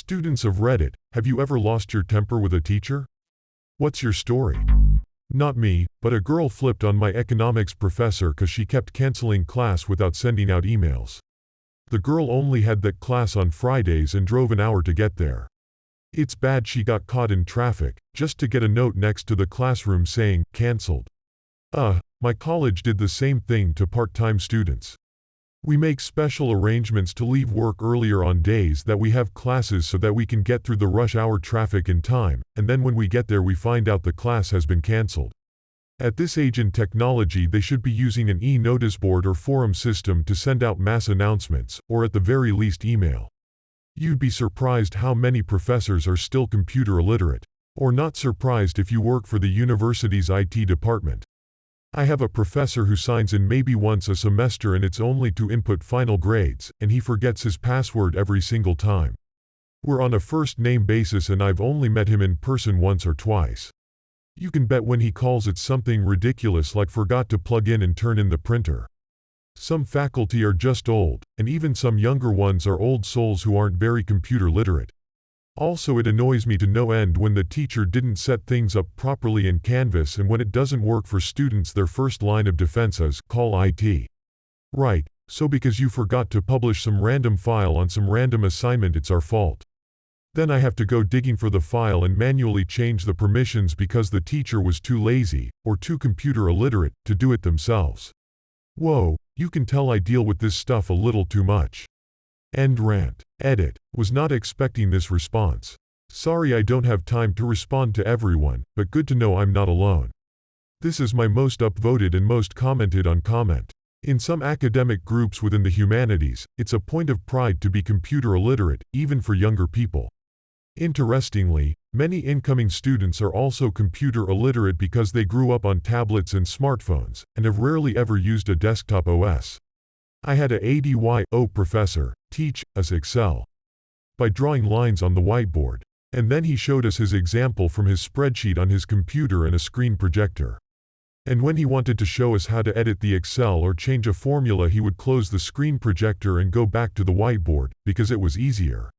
Students of Reddit, have you ever lost your temper with a teacher? What's your story? Not me, but a girl flipped on my economics professor cause she kept canceling class without sending out emails. The girl only had that class on Fridays and drove an hour to get there. It's bad she got caught in traffic, just to get a note next to the classroom saying, "Cancelled." My college did the same thing to part-time students. We make special arrangements to leave work earlier on days that we have classes so that we can get through the rush hour traffic in time, and then when we get there we find out the class has been cancelled. At this age in technology they should be using an e-notice board or forum system to send out mass announcements, or at the very least email. You'd be surprised how many professors are still computer illiterate. Or not surprised if you work for the university's IT department. I have a professor who signs in maybe once a semester and it's only to input final grades, and he forgets his password every single time. We're on a first-name basis and I've only met him in person once or twice. You can bet when he calls it something ridiculous like forgot to plug in and turn in the printer. Some faculty are just old, and even some younger ones are old souls who aren't very computer literate. Also, it annoys me to no end when the teacher didn't set things up properly in Canvas, and when it doesn't work for students their first line of defense is, "Call IT." Right, so because you forgot to publish some random file on some random assignment it's our fault. Then I have to go digging for the file and manually change the permissions because the teacher was too lazy, or too computer illiterate, to do it themselves. Whoa, you can tell I deal with this stuff a little too much. End rant. Edit. Was not expecting this response. Sorry I don't have time to respond to everyone, but good to know I'm not alone. This is my most upvoted and most commented on comment. In some academic groups within the humanities, it's a point of pride to be computer illiterate, even for younger people. Interestingly, many incoming students are also computer illiterate because they grew up on tablets and smartphones, and have rarely ever used a desktop OS. I had a ADYO professor teach us Excel by drawing lines on the whiteboard, and then he showed us his example from his spreadsheet on his computer and a screen projector. And when he wanted to show us how to edit the Excel or change a formula he would close the screen projector and go back to the whiteboard, because it was easier.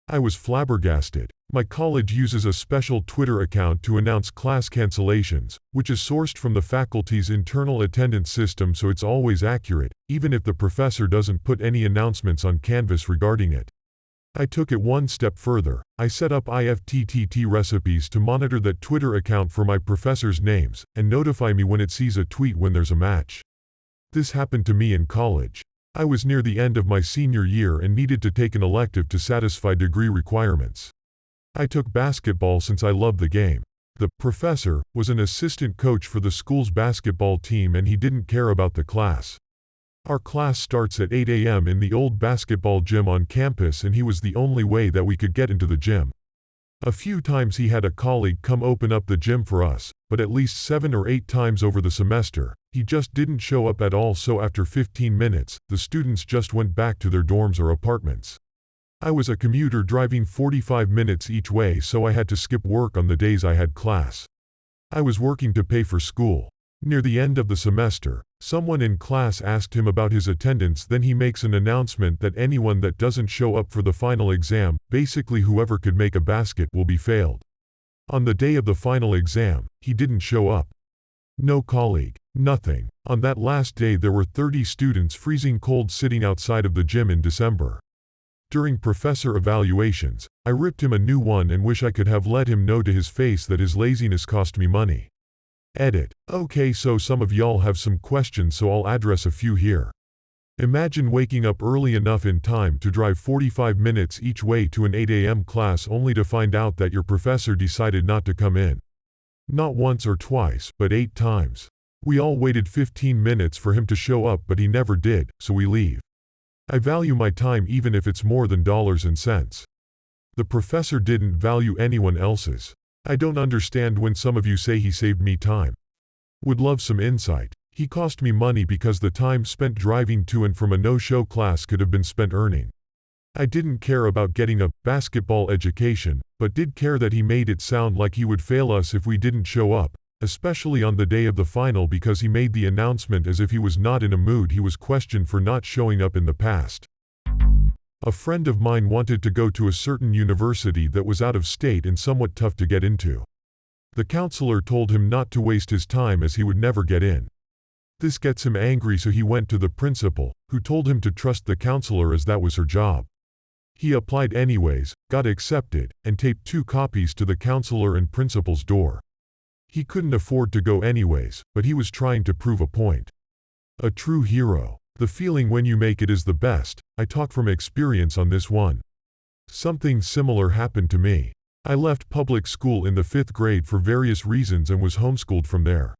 I was flabbergasted. My college uses a special Twitter account to announce class cancellations, which is sourced from the faculty's internal attendance system, so it's always accurate, even if the professor doesn't put any announcements on Canvas regarding it. I took it one step further. I set up IFTTT recipes to monitor that Twitter account for my professors' names, and notify me when it sees a tweet when there's a match. This happened to me in college. I was near the end of my senior year and needed to take an elective to satisfy degree requirements. I took basketball since I loved the game. The professor was an assistant coach for the school's basketball team and he didn't care about the class. Our class starts at 8 a.m. in the old basketball gym on campus and he was the only way that we could get into the gym. A few times he had a colleague come open up the gym for us, but at least 7 or 8 times over the semester, he just didn't show up at all, so after 15 minutes, the students just went back to their dorms or apartments. I was a commuter driving 45 minutes each way, so I had to skip work on the days I had class. I was working to pay for school. Near the end of the semester, someone in class asked him about his attendance, then he makes an announcement that anyone that doesn't show up for the final exam, basically whoever could make a basket, will be failed. On the day of the final exam, he didn't show up. No colleague, nothing. On that last day there were 30 students freezing cold sitting outside of the gym in December. During professor evaluations, I ripped him a new one and wish I could have let him know to his face that his laziness cost me money. Edit. Okay, so some of y'all have some questions, so I'll address a few here. Imagine waking up early enough in time to drive 45 minutes each way to an 8 a.m. class only to find out that your professor decided not to come in. Not once or twice, but 8 times. We all waited 15 minutes for him to show up, but he never did, so we leave. I value my time even if it's more than dollars and cents. The professor didn't value anyone else's. I don't understand when some of you say he saved me time. Would love some insight. He cost me money because the time spent driving to and from a no-show class could have been spent earning. I didn't care about getting a basketball education, but did care that he made it sound like he would fail us if we didn't show up, especially on the day of the final, because he made the announcement as if he was not in a mood. He was questioned for not showing up in the past. A friend of mine wanted to go to a certain university that was out of state and somewhat tough to get into. The counselor told him not to waste his time as he would never get in. This gets him angry, so he went to the principal, who told him to trust the counselor as that was her job. He applied anyways, got accepted, and taped 2 copies to the counselor and principal's door. He couldn't afford to go anyways, but he was trying to prove a point. A true hero. The feeling when you make it is the best. I talk from experience on this one. Something similar happened to me. I left public school in the 5th grade for various reasons and was homeschooled from there.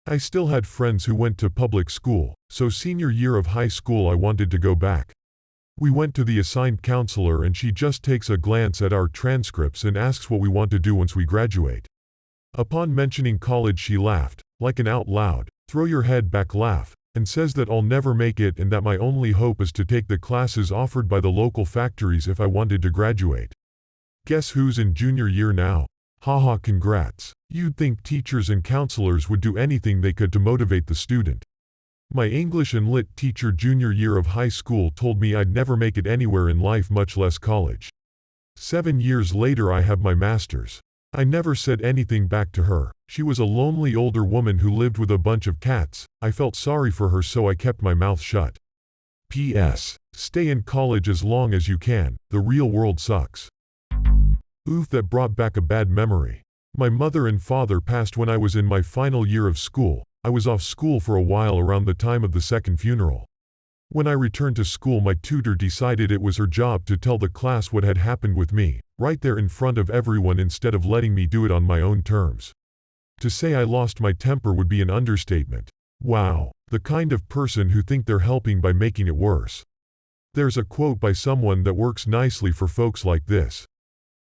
I still had friends who went to public school, so senior year of high school I wanted to go back. We went to the assigned counselor and she just takes a glance at our transcripts and asks what we want to do once we graduate. Upon mentioning college, she laughed, like an out loud, throw your head back laugh, and says that I'll never make it and that my only hope is to take the classes offered by the local factories if I wanted to graduate. Guess who's in junior year now? Haha, congrats. You'd think teachers and counselors would do anything they could to motivate the student. My English and Lit teacher junior year of high school told me I'd never make it anywhere in life, much less college. 7 years later I have my master's. I never said anything back to her. She was a lonely older woman who lived with a bunch of cats. I felt sorry for her, so I kept my mouth shut. P.S. Stay in college as long as you can. The real world sucks. Oof, that brought back a bad memory. My mother and father passed when I was in my final year of school. I was off school for a while around the time of the second funeral. When I returned to school, my tutor decided it was her job to tell the class what had happened with me, right there in front of everyone, instead of letting me do it on my own terms. To say I lost my temper would be an understatement. Wow, the kind of person who think they're helping by making it worse. There's a quote by someone that works nicely for folks like this.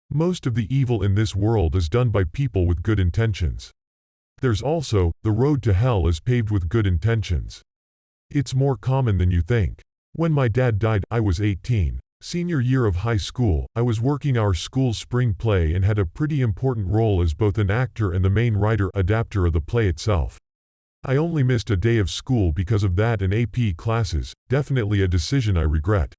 Most of the evil in this world is done by people with good intentions. There's also, the road to hell is paved with good intentions. It's more common than you think. When my dad died, I was 18. Senior year of high school, I was working our school's spring play and had a pretty important role as both an actor and the main writer-adapter of the play itself. I only missed a day of school because of that and AP classes, definitely a decision I regret.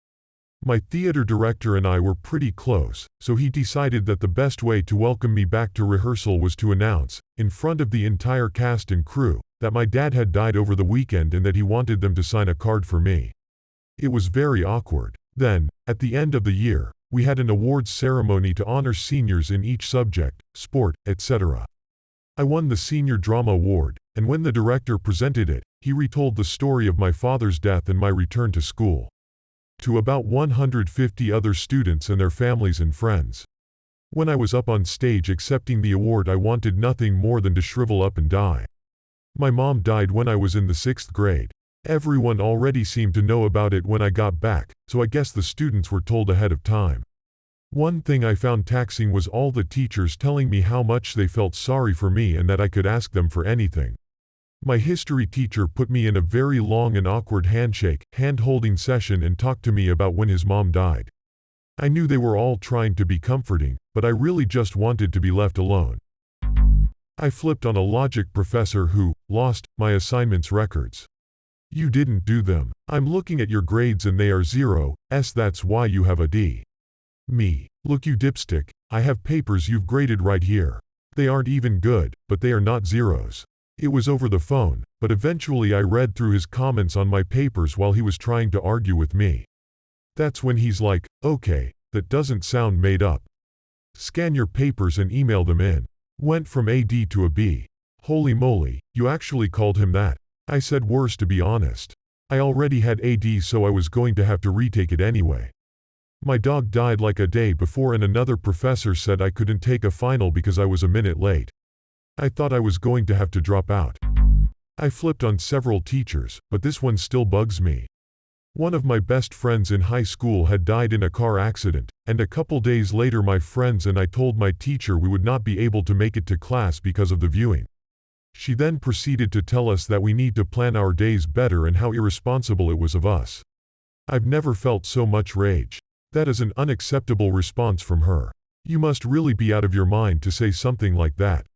My theater director and I were pretty close, so he decided that the best way to welcome me back to rehearsal was to announce, in front of the entire cast and crew, that my dad had died over the weekend and that he wanted them to sign a card for me. It was very awkward. Then, at the end of the year, we had an awards ceremony to honor seniors in each subject, sport, etc. I won the Senior Drama Award, and when the director presented it, he retold the story of my father's death and my return to school. To about 150 other students and their families and friends. When I was up on stage accepting the award, I wanted nothing more than to shrivel up and die. My mom died when I was in the 6th grade. Everyone already seemed to know about it when I got back, so I guess the students were told ahead of time. One thing I found taxing was all the teachers telling me how much they felt sorry for me and that I could ask them for anything. My history teacher put me in a very long and awkward hand-holding session and talked to me about when his mom died. I knew they were all trying to be comforting, but I really just wanted to be left alone. I flipped on a logic professor who lost my assignments records. You didn't do them. I'm looking at your grades and they are 0s, that's why you have a D. Me. Look, you dipstick, I have papers you've graded right here. They aren't even good, but they are not 0s. It was over the phone, but eventually I read through his comments on my papers while he was trying to argue with me. That's when he's like, okay, that doesn't sound made up. Scan your papers and email them in. Went from a D to a B. Holy moly, you actually called him that. I said worse, to be honest. I already had a D, so I was going to have to retake it anyway. My dog died like a day before and another professor said I couldn't take a final because I was a minute late. I thought I was going to have to drop out. I flipped on several teachers, but this one still bugs me. One of my best friends in high school had died in a car accident, and a couple days later my friends and I told my teacher we would not be able to make it to class because of the viewing. She then proceeded to tell us that we need to plan our days better and how irresponsible it was of us. I've never felt so much rage. That is an unacceptable response from her. You must really be out of your mind to say something like that.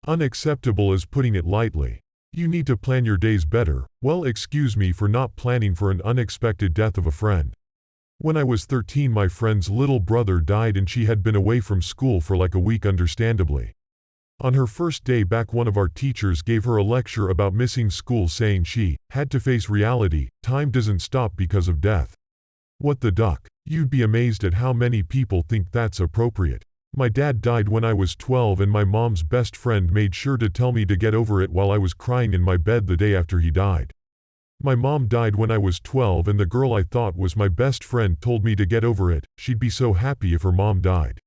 Unacceptable is putting it lightly. You need to plan your days better. Well, excuse me for not planning for an unexpected death of a friend. When I was 13, my friend's little brother died and she had been away from school for like a week understandably. On her first day back, one of our teachers gave her a lecture about missing school, saying she had to face reality. Time doesn't stop because of death. What the duck? You'd be amazed at how many people think that's appropriate. My dad died when I was 12 and my mom's best friend made sure to tell me to get over it while I was crying in my bed the day after he died. My mom died when I was 12 and the girl I thought was my best friend told me to get over it. She'd be so happy if her mom died.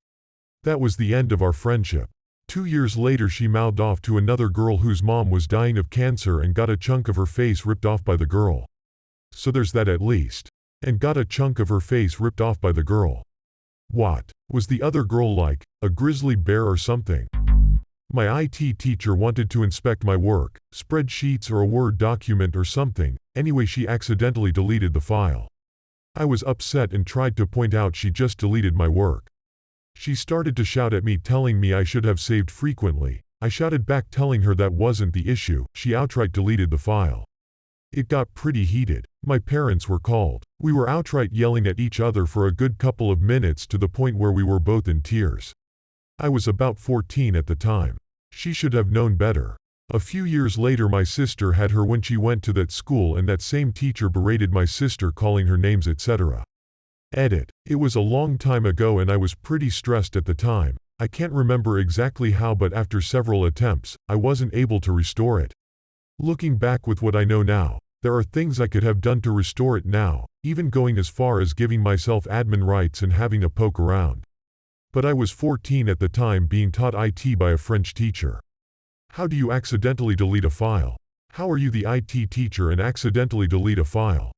That was the end of our friendship. 2 years later, she mouthed off to another girl whose mom was dying of cancer and got a chunk of her face ripped off by the girl. So there's that at least. And got a chunk of her face ripped off by the girl. What? Was the other girl like a grizzly bear or something? My IT teacher wanted to inspect my work, spreadsheets or a Word document or something. Anyway, she accidentally deleted the file. I was upset and tried to point out she just deleted my work. She started to shout at me, telling me I should have saved frequently. I shouted back, telling her that wasn't the issue. She outright deleted the file. It got pretty heated. My parents were called. We were outright yelling at each other for a good couple of minutes, to the point where we were both in tears. I was about 14 at the time. She should have known better. A few years later, my sister had her when she went to that school, and that same teacher berated my sister, calling her names, etc. Edit. It was a long time ago and I was pretty stressed at the time. I can't remember exactly how, but after several attempts, I wasn't able to restore it. Looking back with what I know now, there are things I could have done to restore it now, even going as far as giving myself admin rights and having a poke around. But I was 14 at the time, being taught IT by a French teacher. How do you accidentally delete a file? How are you the IT teacher and accidentally delete a file?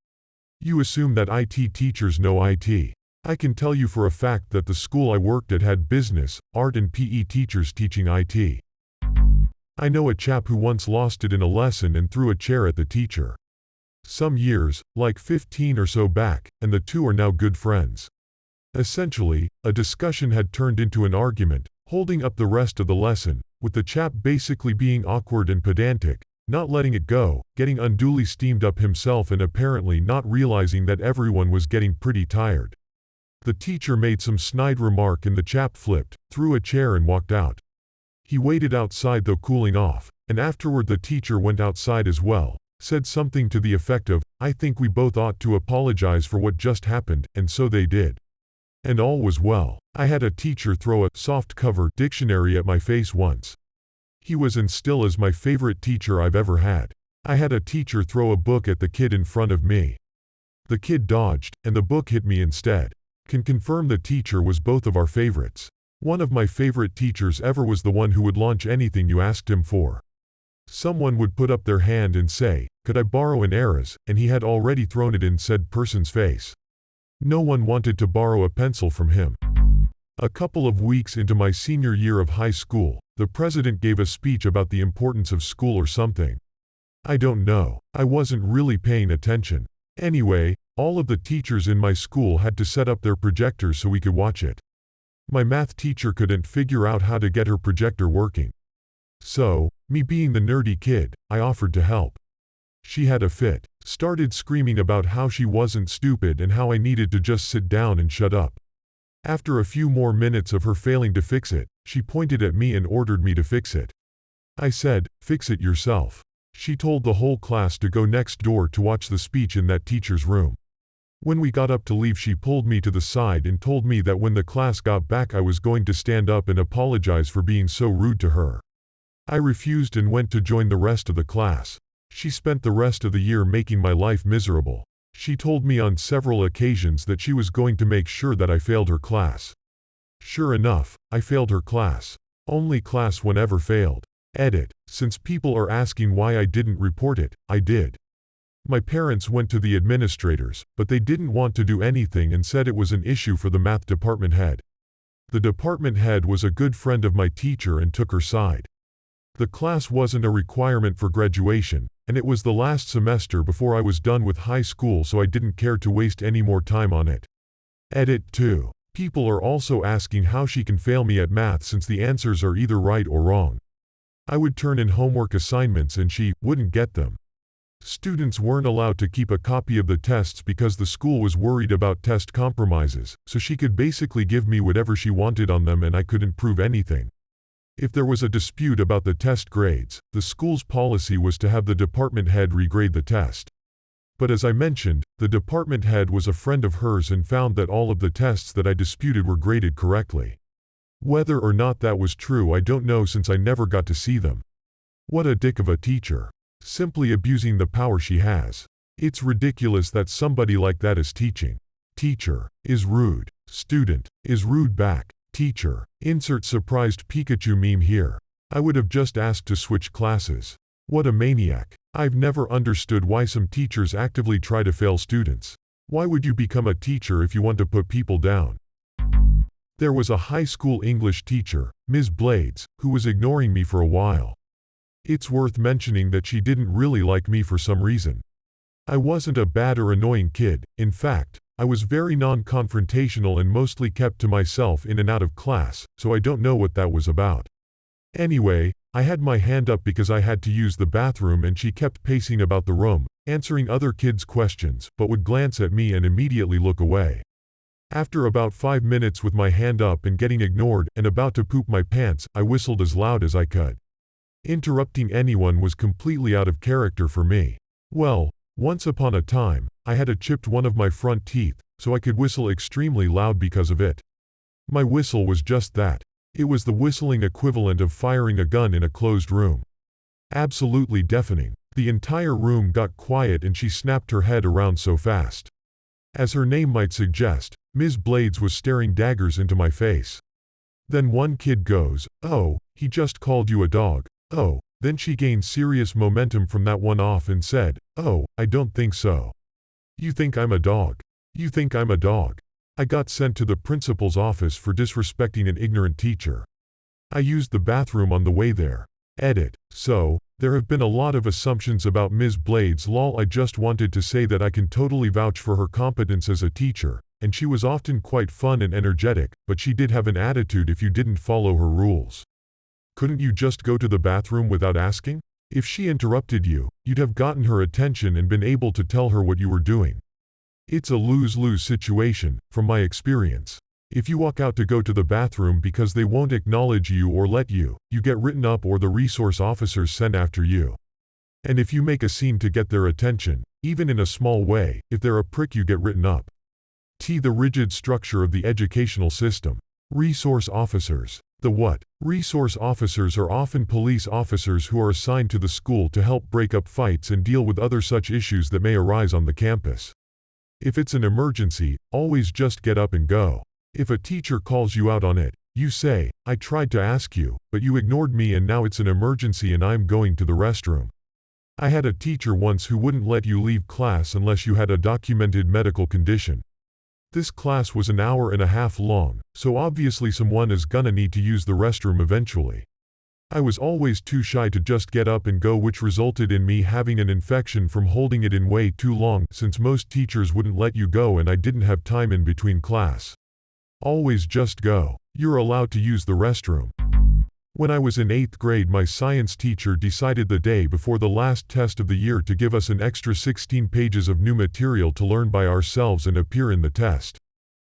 You assume that IT teachers know IT. I can tell you for a fact that the school I worked at had business, art and PE teachers teaching IT. I know a chap who once lost it in a lesson and threw a chair at the teacher. Some years, like 15 or so back, and the two are now good friends. Essentially, a discussion had turned into an argument, holding up the rest of the lesson, with the chap basically being awkward and pedantic, not letting it go, getting unduly steamed up himself and apparently not realizing that everyone was getting pretty tired. The teacher made some snide remark and the chap flipped, threw a chair and walked out. He waited outside though, cooling off, and afterward the teacher went outside as well, said something to the effect of, "I think we both ought to apologize for what just happened," and so they did. And all was well. I had a teacher throw a soft-cover dictionary at my face once. He was and still is my favorite teacher I've ever had. I had a teacher throw a book at the kid in front of me. The kid dodged, and the book hit me instead. Can confirm the teacher was both of our favorites. One of my favorite teachers ever was the one who would launch anything you asked him for. Someone would put up their hand and say, "Could I borrow an erase?" and he had already thrown it in said person's face. No one wanted to borrow a pencil from him. A couple of weeks into my senior year of high school, the president gave a speech about the importance of school or something. I don't know. I wasn't really paying attention. Anyway, all of the teachers in my school had to set up their projectors so we could watch it. My math teacher couldn't figure out how to get her projector working. So, me being the nerdy kid, I offered to help. She had a fit, started screaming about how she wasn't stupid and how I needed to just sit down and shut up. After a few more minutes of her failing to fix it, she pointed at me and ordered me to fix it. I said, "Fix it yourself." She told the whole class to go next door to watch the speech in that teacher's room. When we got up to leave, she pulled me to the side and told me that when the class got back I was going to stand up and apologize for being so rude to her. I refused and went to join the rest of the class. She spent the rest of the year making my life miserable. She told me on several occasions that she was going to make sure that I failed her class. Sure enough, I failed her class. Only class one ever failed. Edit. Since people are asking why I didn't report it, I did. My parents went to the administrators, but they didn't want to do anything and said it was an issue for the math department head. The department head was a good friend of my teacher and took her side. The class wasn't a requirement for graduation, and it was the last semester before I was done with high school, so I didn't care to waste any more time on it. Edit 2. People are also asking how she can fail me at math since the answers are either right or wrong. I would turn in homework assignments and she wouldn't get them. Students weren't allowed to keep a copy of the tests because the school was worried about test compromises, so she could basically give me whatever she wanted on them and I couldn't prove anything. If there was a dispute about the test grades, the school's policy was to have the department head regrade the test. But as I mentioned, the department head was a friend of hers and found that all of the tests that I disputed were graded correctly. Whether or not that was true I don't know since I never got to see them. What a dick of a teacher. Simply abusing the power she has. It's ridiculous that somebody like that is teaching. Teacher is rude. Student is rude back. Teacher, insert surprised Pikachu meme here. I would have just asked to switch classes. What a maniac. I've never understood why some teachers actively try to fail students. Why would you become a teacher if you want to put people down? There was a high school English teacher, Ms. Blades, who was ignoring me for a while. It's worth mentioning that she didn't really like me for some reason. I wasn't a bad or annoying kid. In fact, I was very non-confrontational and mostly kept to myself in and out of class, so I don't know what that was about. Anyway, I had my hand up because I had to use the bathroom and she kept pacing about the room, answering other kids' questions, but would glance at me and immediately look away. After about 5 minutes with my hand up and getting ignored and about to poop my pants, I whistled as loud as I could. Interrupting anyone was completely out of character for me. Well, once upon a time, I had chipped one of my front teeth, so I could whistle extremely loud because of it. My whistle was just that. It was the whistling equivalent of firing a gun in a closed room. Absolutely deafening. The entire room got quiet and she snapped her head around so fast. As her name might suggest, Ms. Blades was staring daggers into my face. Then one kid goes, "Oh, he just called you a dog." Oh, then she gained serious momentum from that one off and said, "Oh, I don't think so. You think I'm a dog? You think I'm a dog?" I got sent to the principal's office for disrespecting an ignorant teacher. I used the bathroom on the way there. Edit. So, there have been a lot of assumptions about Ms. Blades. Lol. I just wanted to say that I can totally vouch for her competence as a teacher, and she was often quite fun and energetic, but she did have an attitude if you didn't follow her rules. Couldn't you just go to the bathroom without asking? If she interrupted you, you'd have gotten her attention and been able to tell her what you were doing. It's a lose-lose situation, from my experience. If you walk out to go to the bathroom because they won't acknowledge you or let you, you get written up or the resource officers send after you. And if you make a scene to get their attention, even in a small way, if they're a prick you get written up. The rigid structure of the educational system. Resource officers. The what? Resource officers are often police officers who are assigned to the school to help break up fights and deal with other such issues that may arise on the campus. If it's an emergency, always just get up and go. If a teacher calls you out on it, you say, "I tried to ask you, but you ignored me and now it's an emergency and I'm going to the restroom." I had a teacher once who wouldn't let you leave class unless you had a documented medical condition. This class was an hour and a half long, so obviously someone is gonna need to use the restroom eventually. I was always too shy to just get up and go, which resulted in me having an infection from holding it in way too long since most teachers wouldn't let you go and I didn't have time in between class. Always just go. You're allowed to use the restroom. When I was in 8th grade, my science teacher decided the day before the last test of the year to give us an extra 16 pages of new material to learn by ourselves and appear in the test.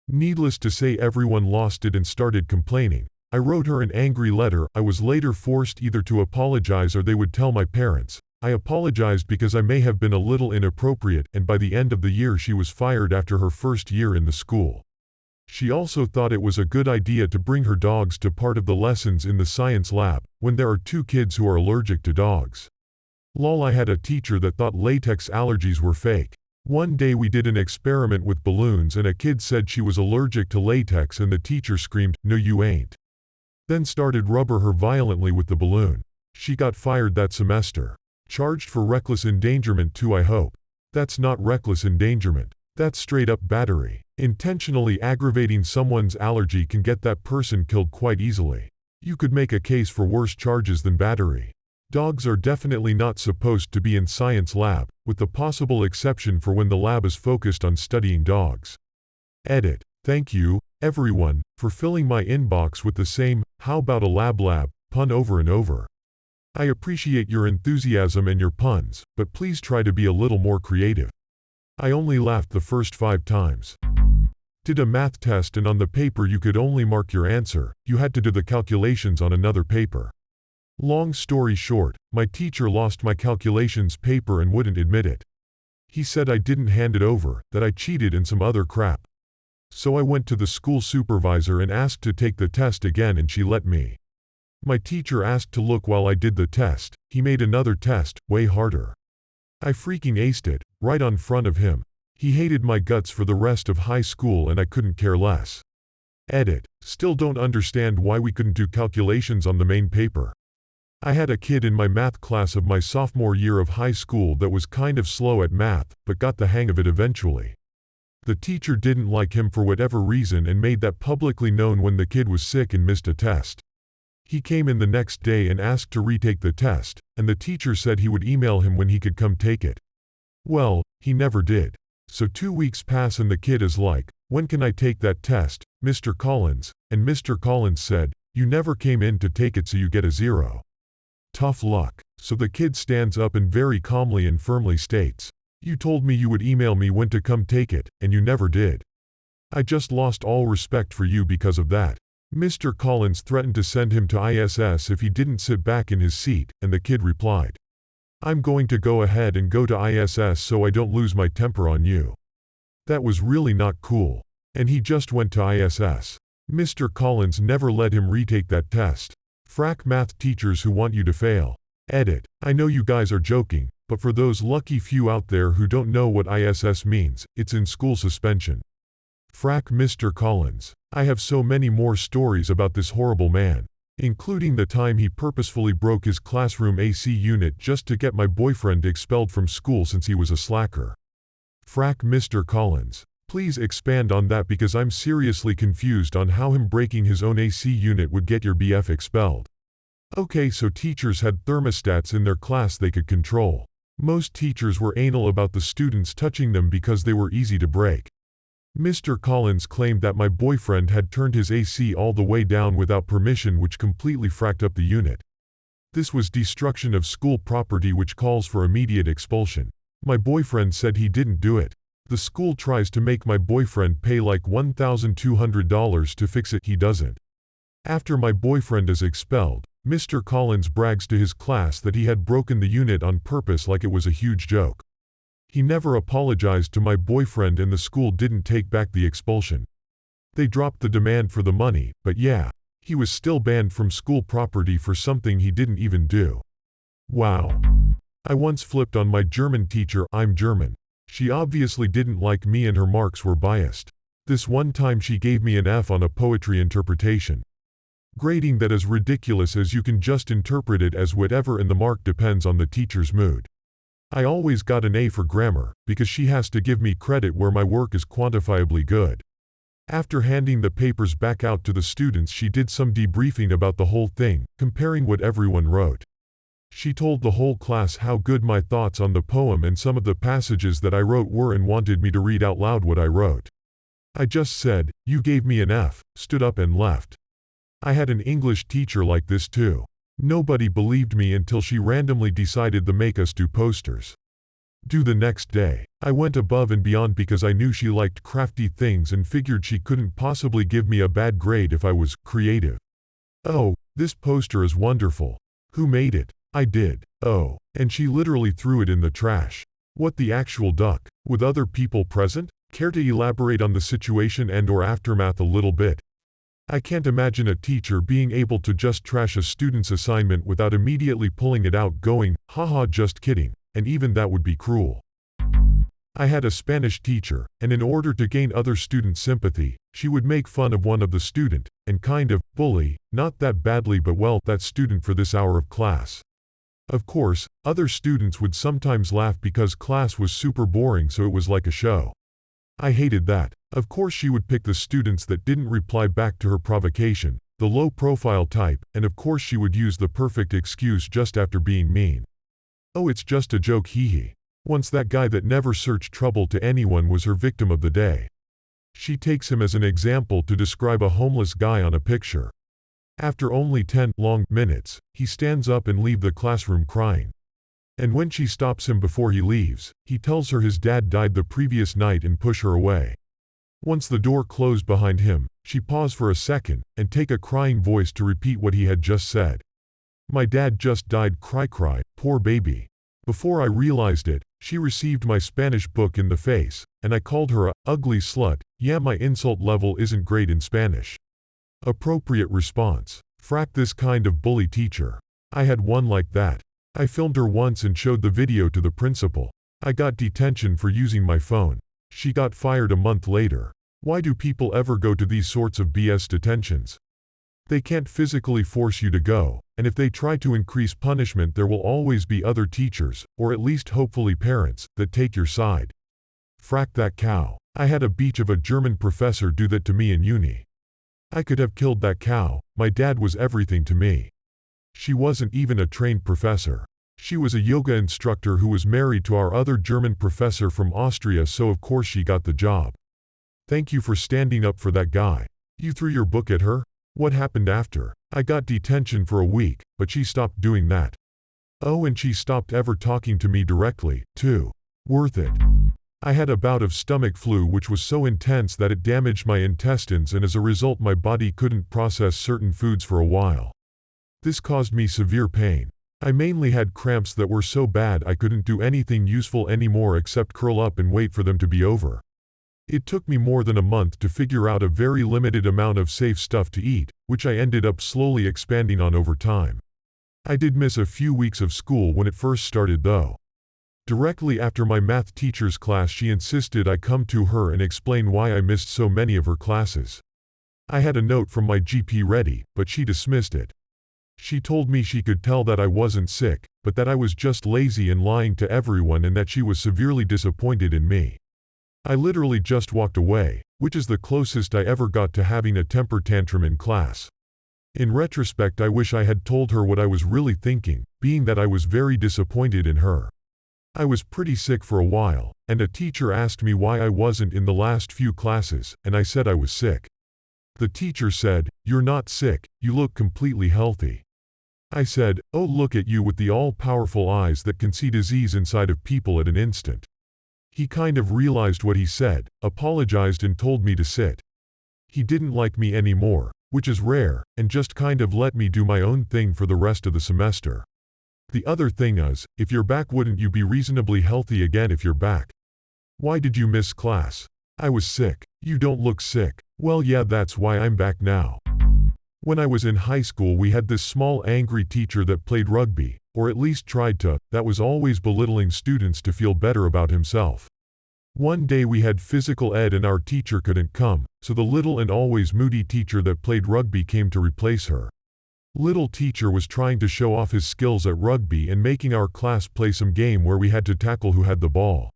Needless to say, everyone lost it and started complaining. I wrote her an angry letter. I was later forced either to apologize or they would tell my parents. I apologized because I may have been a little inappropriate, and by the end of the year she was fired after her first year in the school. She also thought it was a good idea to bring her dogs to part of the lessons in the science lab, when there are 2 kids who are allergic to dogs. Lol. I had a teacher that thought latex allergies were fake. One day we did an experiment with balloons and a kid said she was allergic to latex and the teacher screamed, "No you ain't." Then started rubber her violently with the balloon. She got fired that semester. Charged for reckless endangerment too, I hope. That's not reckless endangerment. That's straight up battery. Intentionally aggravating someone's allergy can get that person killed quite easily. You could make a case for worse charges than battery. Dogs are definitely not supposed to be in science lab, with the possible exception for when the lab is focused on studying dogs. Edit. Thank you, everyone, for filling my inbox with the same "how about a lab" pun over and over. I appreciate your enthusiasm and your puns, but please try to be a little more creative. I only laughed the first 5 times. Did a math test and on the paper you could only mark your answer, you had to do the calculations on another paper. Long story short, my teacher lost my calculations paper and wouldn't admit it. He said I didn't hand it over, that I cheated and some other crap. So I went to the school supervisor and asked to take the test again and she let me. My teacher asked to look while I did the test. He made another test, way harder. I freaking aced it, right on front of him. He hated my guts for the rest of high school and I couldn't care less. Edit. Still don't understand why we couldn't do calculations on the main paper. I had a kid in my math class of my sophomore year of high school that was kind of slow at math, but got the hang of it eventually. The teacher didn't like him for whatever reason and made that publicly known when the kid was sick and missed a test. He came in the next day and asked to retake the test, and the teacher said he would email him when he could come take it. Well, he never did. So 2 weeks pass and the kid is like, "When can I take that test, Mr. Collins?" And Mr. Collins said, "You never came in to take it so you get a 0. Tough luck. So the kid stands up and very calmly and firmly states, "You told me you would email me when to come take it, and you never did. I just lost all respect for you because of that." Mr. Collins threatened to send him to ISS if he didn't sit back in his seat, and the kid replied, "I'm going to go ahead and go to ISS so I don't lose my temper on you." That was really not cool. And he just went to ISS. Mr. Collins never let him retake that test. Frack math teachers who want you to fail. Edit. I know you guys are joking, but for those lucky few out there who don't know what ISS means, it's in school suspension. Frack Mr. Collins. I have so many more stories about this horrible man, including the time he purposefully broke his classroom AC unit just to get my boyfriend expelled from school since he was a slacker. Frack Mr. Collins. Please expand on that because I'm seriously confused on how him breaking his own AC unit would get your BF expelled. Okay, so teachers had thermostats in their class they could control. Most teachers were anal about the students touching them because they were easy to break. Mr. Collins claimed that my boyfriend had turned his AC all the way down without permission, which completely fracked up the unit. This was destruction of school property which calls for immediate expulsion. My boyfriend said he didn't do it. The school tries to make my boyfriend pay like $1,200 to fix it. He doesn't. After my boyfriend is expelled, Mr. Collins brags to his class that he had broken the unit on purpose like it was a huge joke. He never apologized to my boyfriend and the school didn't take back the expulsion. They dropped the demand for the money, but yeah, he was still banned from school property for something he didn't even do. Wow. I once flipped on my German teacher. I'm German. She obviously didn't like me and her marks were biased. This one time she gave me an F on a poetry interpretation. Grading that is ridiculous as you can just interpret it as whatever and the mark depends on the teacher's mood. I always got an A for grammar, because she has to give me credit where my work is quantifiably good. After handing the papers back out to the students, she did some debriefing about the whole thing, comparing what everyone wrote. She told the whole class how good my thoughts on the poem and some of the passages that I wrote were and wanted me to read out loud what I wrote. I just said, "You gave me an F," stood up and left. I had an English teacher like this too. Nobody believed me until she randomly decided to make us do posters. Due the next day, I went above and beyond because I knew she liked crafty things and figured she couldn't possibly give me a bad grade if I was creative. "Oh, this poster is wonderful. Who made it?" "I did." "Oh," and she literally threw it in the trash. What the actual duck? With other people present? Care to elaborate on the situation and/or aftermath a little bit? I can't imagine a teacher being able to just trash a student's assignment without immediately pulling it out going, "Haha, just kidding," and even that would be cruel. I had a Spanish teacher, and in order to gain other student sympathy, she would make fun of one of the student, and kind of bully, not that badly but well, that student for this hour of class. Of course, other students would sometimes laugh because class was super boring, so it was like a show. I hated that. Of course she would pick the students that didn't reply back to her provocation, the low-profile type, and of course she would use the perfect excuse just after being mean. "Oh, it's just a joke, hee." Once that guy that never searched trouble to anyone was her victim of the day. She takes him as an example to describe a homeless guy on a picture. After only 10 long minutes, he stands up and leaves the classroom crying. And when she stops him before he leaves, he tells her his dad died the previous night and push her away. Once the door closed behind him, she paused for a second and take a crying voice to repeat what he had just said. My dad just died, cry, poor baby. Before I realized it, she received my Spanish book in the face, and I called her a ugly slut. Yeah, my insult level isn't great in Spanish. Appropriate response. Frack this kind of bully teacher. I had one like that. I filmed her once and showed the video to the principal. I got detention for using my phone. She got fired a month later. Why do people ever go to these sorts of BS detentions? They can't physically force you to go, and if they try to increase punishment, there will always be other teachers, or at least hopefully parents, that take your side. Frack that cow. I had a beach of a German professor do that to me in uni. I could have killed that cow. My dad was everything to me. She wasn't even a trained professor. She was a yoga instructor who was married to our other German professor from Austria, so of course she got the job. Thank you for standing up for that guy. You threw your book at her? What happened after? I got detention for a week, but she stopped doing that. Oh, and she stopped ever talking to me directly, too. Worth it. I had a bout of stomach flu which was so intense that it damaged my intestines, and as a result my body couldn't process certain foods for a while. This caused me severe pain. I mainly had cramps that were so bad I couldn't do anything useful anymore except curl up and wait for them to be over. It took me more than a month to figure out a very limited amount of safe stuff to eat, which I ended up slowly expanding on over time. I did miss a few weeks of school when it first started though. Directly after my math teacher's class, she insisted I come to her and explain why I missed so many of her classes. I had a note from my GP ready, but she dismissed it. She told me she could tell that I wasn't sick, but that I was just lazy and lying to everyone, and that she was severely disappointed in me. I literally just walked away, which is the closest I ever got to having a temper tantrum in class. In retrospect, I wish I had told her what I was really thinking, being that I was very disappointed in her. I was pretty sick for a while, and a teacher asked me why I wasn't in the last few classes, and I said I was sick. The teacher said, "You're not sick, you look completely healthy." I said, "Oh, look at you with the all-powerful eyes that can see disease inside of people at an instant." He kind of realized what he said, apologized and told me to sit. He didn't like me anymore, which is rare, and just kind of let me do my own thing for the rest of the semester. The other thing is, if you're back, wouldn't you be reasonably healthy again if you're back? Why did you miss class? I was sick. You don't look sick. Well, yeah, that's why I'm back now. When I was in high school, we had this small angry teacher that played rugby, or at least tried to, that was always belittling students to feel better about himself. One day we had physical ed and our teacher couldn't come, so the little and always moody teacher that played rugby came to replace her. Little teacher was trying to show off his skills at rugby and making our class play some game where we had to tackle who had the ball.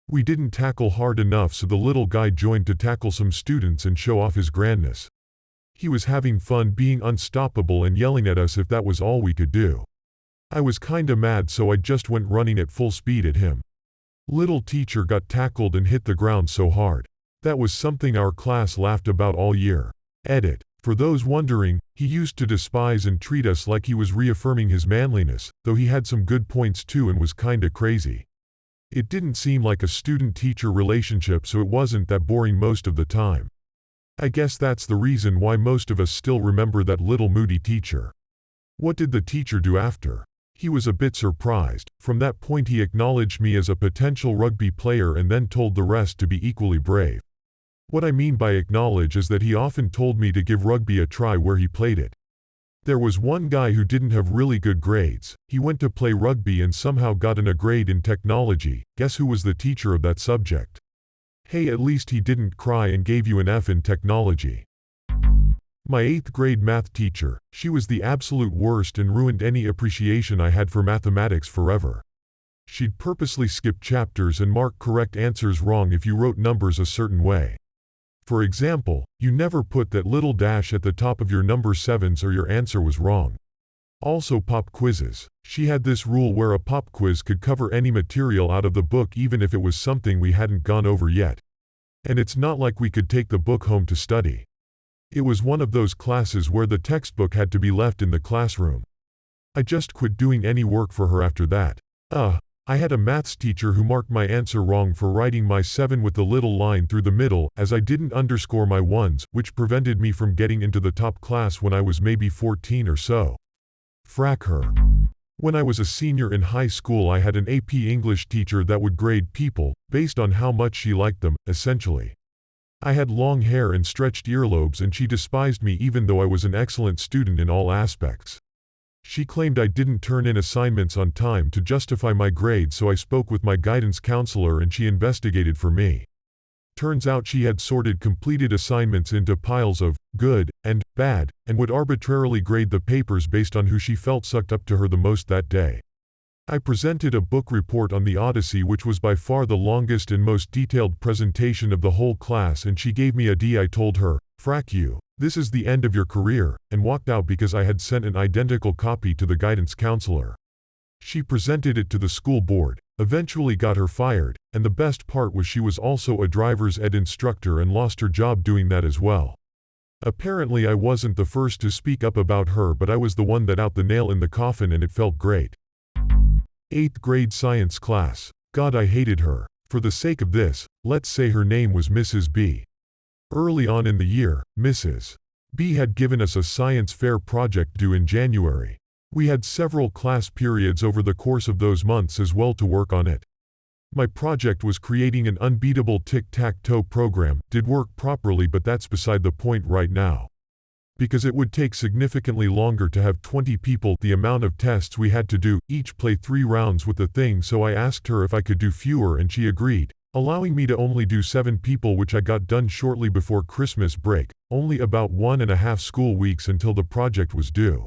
We didn't tackle hard enough, so the little guy joined to tackle some students and show off his grandness. He was having fun being unstoppable and yelling at us if that was all we could do. I was kinda mad, so I just went running at full speed at him. Little teacher got tackled and hit the ground so hard. That was something our class laughed about all year. Edit. For those wondering, he used to despise and treat us like he was reaffirming his manliness, though he had some good points too and was kinda crazy. It didn't seem like a student-teacher relationship, so it wasn't that boring most of the time. I guess that's the reason why most of us still remember that little moody teacher. What did the teacher do after? He was a bit surprised. From that point he acknowledged me as a potential rugby player and then told the rest to be equally brave. What I mean by acknowledge is that he often told me to give rugby a try where he played it. There was one guy who didn't have really good grades. He went to play rugby and somehow got a grade in technology. Guess who was the teacher of that subject? Hey, at least he didn't cry and gave you an F in technology. My 8th grade math teacher, she was the absolute worst and ruined any appreciation I had for mathematics forever. She'd purposely skip chapters and mark correct answers wrong if you wrote numbers a certain way. For example, you never put that little dash at the top of your number 7s or your answer was wrong. Also pop quizzes. She had this rule where a pop quiz could cover any material out of the book even if it was something we hadn't gone over yet. And it's not like we could take the book home to study. It was one of those classes where the textbook had to be left in the classroom. I just quit doing any work for her after that. I had a maths teacher who marked my answer wrong for writing my 7 with a little line through the middle, as I didn't underscore my 1s, which prevented me from getting into the top class when I was maybe 14 or so. Frack her. When I was a senior in high school, I had an AP English teacher that would grade people based on how much she liked them, essentially. I had long hair and stretched earlobes, and she despised me even though I was an excellent student in all aspects. She claimed I didn't turn in assignments on time to justify my grade, so I spoke with my guidance counselor and she investigated for me. Turns out she had sorted completed assignments into piles of good and bad, and would arbitrarily grade the papers based on who she felt sucked up to her the most that day. I presented a book report on the Odyssey, which was by far the longest and most detailed presentation of the whole class, and she gave me a D. I told her, "Frack you. This is the end of your career," and walked out because I had sent an identical copy to the guidance counselor. She presented it to the school board, eventually got her fired, and the best part was she was also a driver's ed instructor and lost her job doing that as well. Apparently I wasn't the first to speak up about her, but I was the one that out the nail in the coffin, and it felt great. 8th grade science class. God, I hated her. For the sake of this, let's say her name was Mrs. B. Early on in the year, Mrs. B had given us a science fair project due in January. We had several class periods over the course of those months as well to work on it. My project was creating an unbeatable tic-tac-toe program. Did work properly, but that's beside the point right now. Because it would take significantly longer to have 20 people the amount of tests we had to do, each play 3 rounds with the thing, so I asked her if I could do fewer and she agreed, allowing me to only do 7 people, which I got done shortly before Christmas break, only about 1.5 school weeks until the project was due.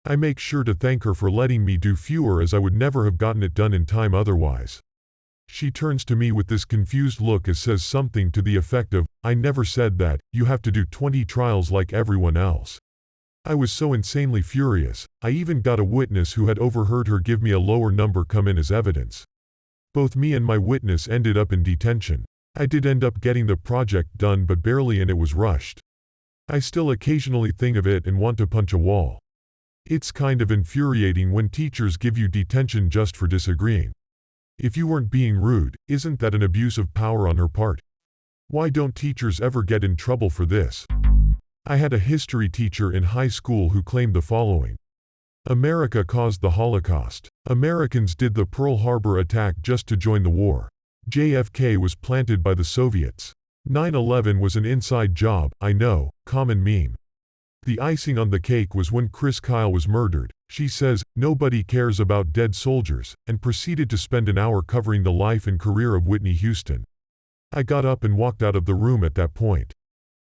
I make sure to thank her for letting me do fewer, as I would never have gotten it done in time otherwise. She turns to me with this confused look as says something to the effect of, "I never said that, you have to do 20 trials like everyone else." I was so insanely furious, I even got a witness who had overheard her give me a lower number come in as evidence. Both me and my witness ended up in detention. I did end up getting the project done, but barely, and it was rushed. I still occasionally think of it and want to punch a wall. It's kind of infuriating when teachers give you detention just for disagreeing. If you weren't being rude, isn't that an abuse of power on her part? Why don't teachers ever get in trouble for this? I had a history teacher in high school who claimed the following. America caused the Holocaust. Americans did the Pearl Harbor attack just to join the war. JFK was planted by the Soviets. 9/11 was an inside job, I know, common meme. The icing on the cake was when Chris Kyle was murdered. She says, "Nobody cares about dead soldiers," and proceeded to spend an hour covering the life and career of Whitney Houston. I got up and walked out of the room at that point.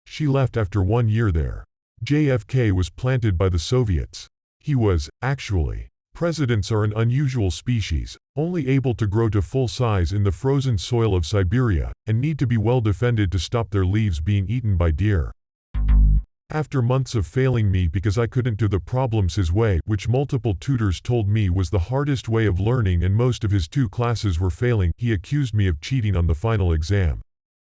She left after 1 year there. JFK was planted by the Soviets. He was, actually. Presidents are an unusual species, only able to grow to full size in the frozen soil of Siberia, and need to be well defended to stop their leaves being eaten by deer. After months of failing me because I couldn't do the problems his way, which multiple tutors told me was the hardest way of learning, and most of his 2 classes were failing, he accused me of cheating on the final exam.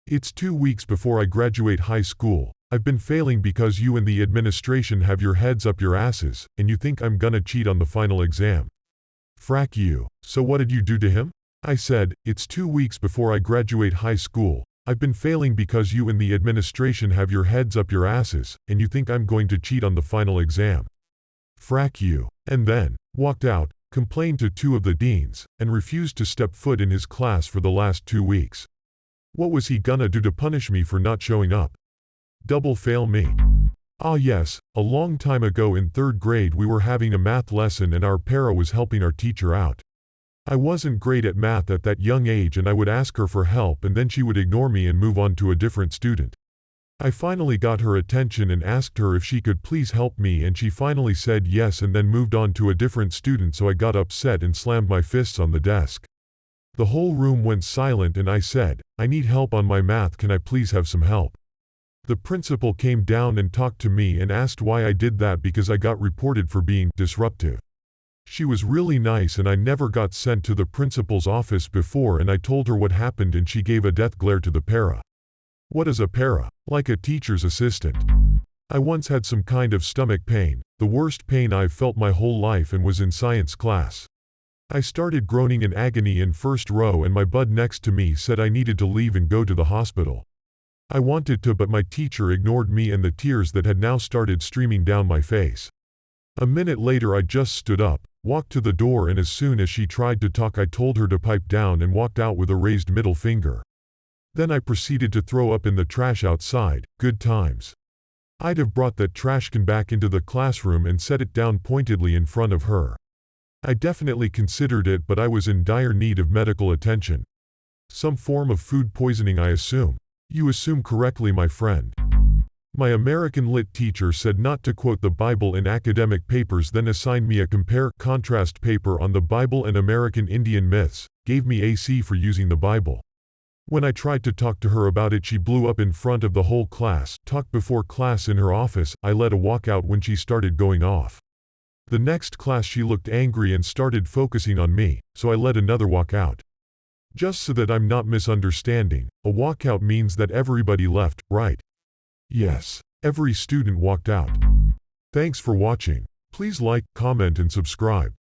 It's 2 weeks before I graduate high school. I've been failing because you and the administration have your heads up your asses, and you think I'm gonna cheat on the final exam. Frack you. So what did you do to him? I said, it's 2 weeks before I graduate high school. I've been failing because you and the administration have your heads up your asses, and you think I'm going to cheat on the final exam. Frack you. And then, walked out, complained to 2 of the deans, and refused to step foot in his class for the last 2 weeks. What was he gonna do to punish me for not showing up? Double fail me. Ah yes, a long time ago in 3rd grade we were having a math lesson and our para was helping our teacher out. I wasn't great at math at that young age, and I would ask her for help and then she would ignore me and move on to a different student. I finally got her attention and asked her if she could please help me, and she finally said yes and then moved on to a different student, so I got upset and slammed my fists on the desk. The whole room went silent and I said, "I need help on my math, can I please have some help?" The principal came down and talked to me and asked why I did that because I got reported for being disruptive. She was really nice and I never got sent to the principal's office before, and I told her what happened and she gave a death glare to the para. What is a para? Like a teacher's assistant. I once had some kind of stomach pain, the worst pain I've felt my whole life, and was in science class. I started groaning in agony in first row, and my bud next to me said I needed to leave and go to the hospital. I wanted to, but my teacher ignored me and the tears that had now started streaming down my face. A minute later I just stood up, walked to the door, and as soon as she tried to talk I told her to pipe down and walked out with a raised middle finger. Then I proceeded to throw up in the trash outside. Good times. I'd have brought that trash can back into the classroom and set it down pointedly in front of her. I definitely considered it, but I was in dire need of medical attention. Some form of food poisoning, I assume. You assume correctly, my friend. My American Lit teacher said not to quote the Bible in academic papers, then assigned me a compare-contrast paper on the Bible and American Indian myths, gave me AC for using the Bible. When I tried to talk to her about it, she blew up in front of the whole class, talked before class in her office. I led a walkout when she started going off. The next class she looked angry and started focusing on me, so I led another walkout. Just so that I'm not misunderstanding, a walkout means that everybody left, right? Yes, every student walked out. Thanks for watching. Please like, comment, and subscribe.